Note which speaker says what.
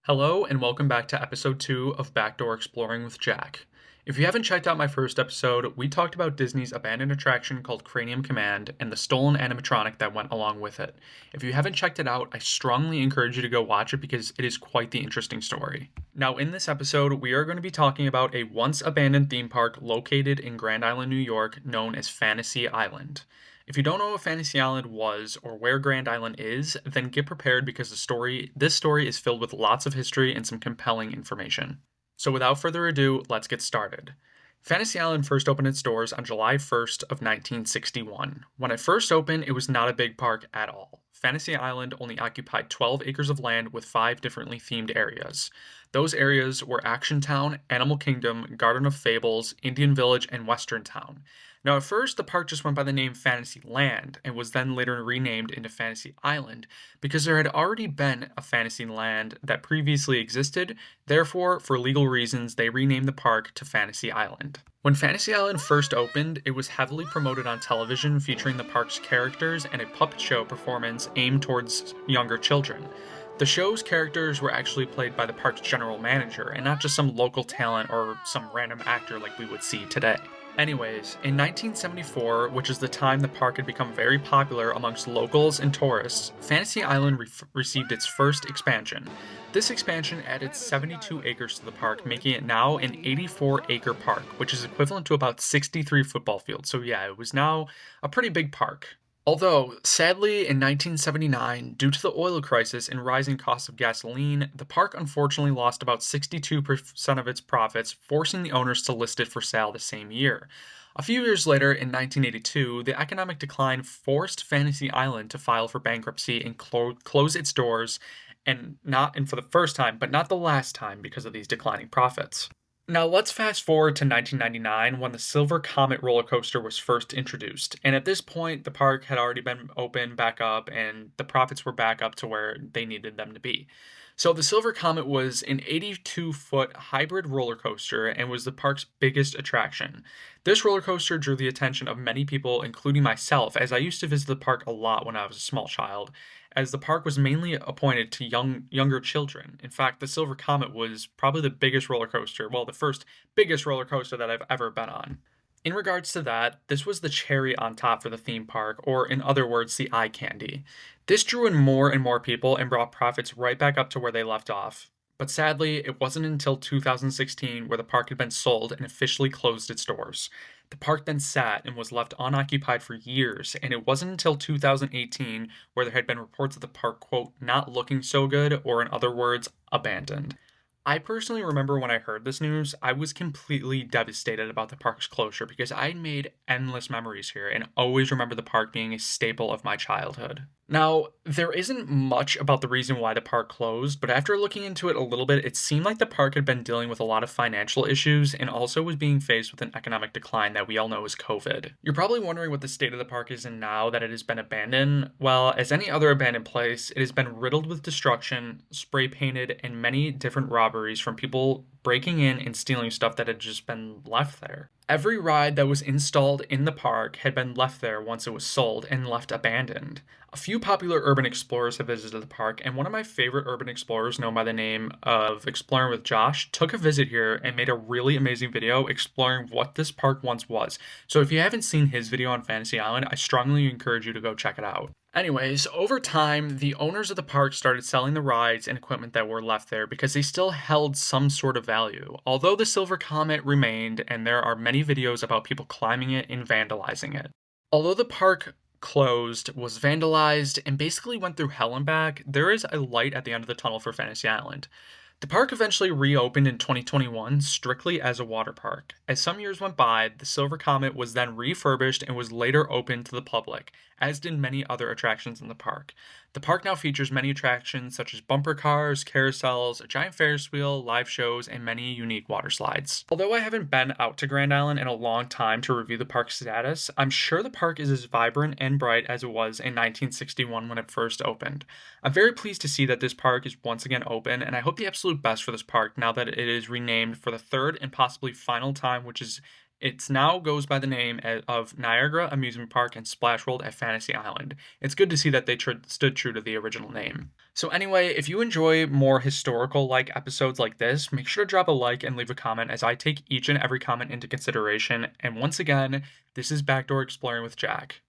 Speaker 1: Hello, and welcome back to episode 2 of Backdoor Exploring with Jack. If you haven't checked out my first episode, we talked about Disney's abandoned attraction called Cranium Command and the stolen animatronic that went along with it. If you haven't checked it out, I strongly encourage you to go watch it because it is quite the interesting story. Now, in this episode, we are going to be talking about a once abandoned theme park located in Grand Island, New York, known as Fantasy Island. If you don't know what Fantasy Island was or where Grand Island is, then get prepared because this story is filled with lots of history and some compelling information. So without further ado, let's get started. Fantasy Island first opened its doors on July 1st of 1961. When it first opened, it was not a big park at all. Fantasy Island only occupied 12 acres of land with 5 differently themed areas. Those areas were Action Town, Animal Kingdom, Garden of Fables, Indian Village, and Western Town. Now, at first, the park just went by the name Fantasy Land and was then later renamed into Fantasy Island because there had already been a Fantasy Land that previously existed. Therefore, for legal reasons, they renamed the park to Fantasy Island. When Fantasy Island first opened, it was heavily promoted on television, featuring the park's characters and a puppet show performance aimed towards younger children. The show's characters were actually played by the park's general manager and not just some local talent or some random actor like we would see today. Anyways, in 1974, which is the time the park had become very popular amongst locals and tourists, Fantasy Island received its first expansion. This expansion added 72 acres to the park, making it now an 84-acre park, which is equivalent to about 63 football fields. So yeah, it was now a pretty big park. Although, sadly, in 1979, due to the oil crisis and rising costs of gasoline, the park unfortunately lost about 62% of its profits, forcing the owners to list it for sale the same year. A few years later, in 1982, the economic decline forced Fantasy Island to file for bankruptcy and close its doors, and for the first time, but not the last time because of these declining profits. Now let's fast forward to 1999 when the Silver Comet roller coaster was first introduced. And at this point, the park had already been opened back up and the profits were back up to where they needed them to be. So the Silver Comet was an 82-foot hybrid roller coaster and was the park's biggest attraction. This roller coaster drew the attention of many people, including myself, as I used to visit the park a lot when I was a small child, as the park was mainly appointed to younger children. In fact, the Silver Comet was probably the biggest roller coaster, well, the first biggest roller coaster that I've ever been on. In regards to that, this was the cherry on top for the theme park, or in other words, the eye candy. This drew in more and more people and brought profits right back up to where they left off. But sadly, it wasn't until 2016 where the park had been sold and officially closed its doors. The park then sat and was left unoccupied for years, and it wasn't until 2018 where there had been reports of the park, quote, not looking so good, or in other words, abandoned. I personally remember when I heard this news, I was completely devastated about the park's closure because I made endless memories here and always remember the park being a staple of my childhood. Now, there isn't much about the reason why the park closed, but after looking into it a little bit, it seemed like the park had been dealing with a lot of financial issues and also was being faced with an economic decline that we all know is COVID. You're probably wondering what the state of the park is in now that it has been abandoned. Well, as any other abandoned place, it has been riddled with destruction, spray painted, and many different robberies from people breaking in and stealing stuff that had just been left there. Every ride that was installed in the park had been left there once it was sold and left abandoned. A few popular urban explorers have visited the park, and one of my favorite urban explorers, known by the name of Exploring with Josh, took a visit here and made a really amazing video exploring what this park once was. So if you haven't seen his video on Fantasy Island, I strongly encourage you to go check it out. Anyways, over time, the owners of the park started selling the rides and equipment that were left there because they still held some sort of value. Although the Silver Comet remained, and there are many videos about people climbing it and vandalizing it. Although the park closed, was vandalized, and basically went through hell and back, there is a light at the end of the tunnel for Fantasy Island. The park eventually reopened in 2021 strictly as a water park. As some years went by, the Silver Comet was then refurbished and was later opened to the public, as did many other attractions in the park. The park now features many attractions such as bumper cars, carousels, a giant Ferris wheel, live shows, and many unique water slides. Although I haven't been out to Grand Island in a long time to review the park's status, I'm sure the park is as vibrant and bright as it was in 1961 when it first opened. I'm very pleased to see that this park is once again open, and I hope the absolute best for this park now that it is renamed for the third and possibly final time, which is It now goes by the name of Niagara Amusement Park and Splash World at Fantasy Island. It's good to see that they stood true to the original name. So anyway, if you enjoy more historical-like episodes like this, make sure to drop a like and leave a comment as I take each and every comment into consideration. And once again, this is Backdoor Exploring with Jack.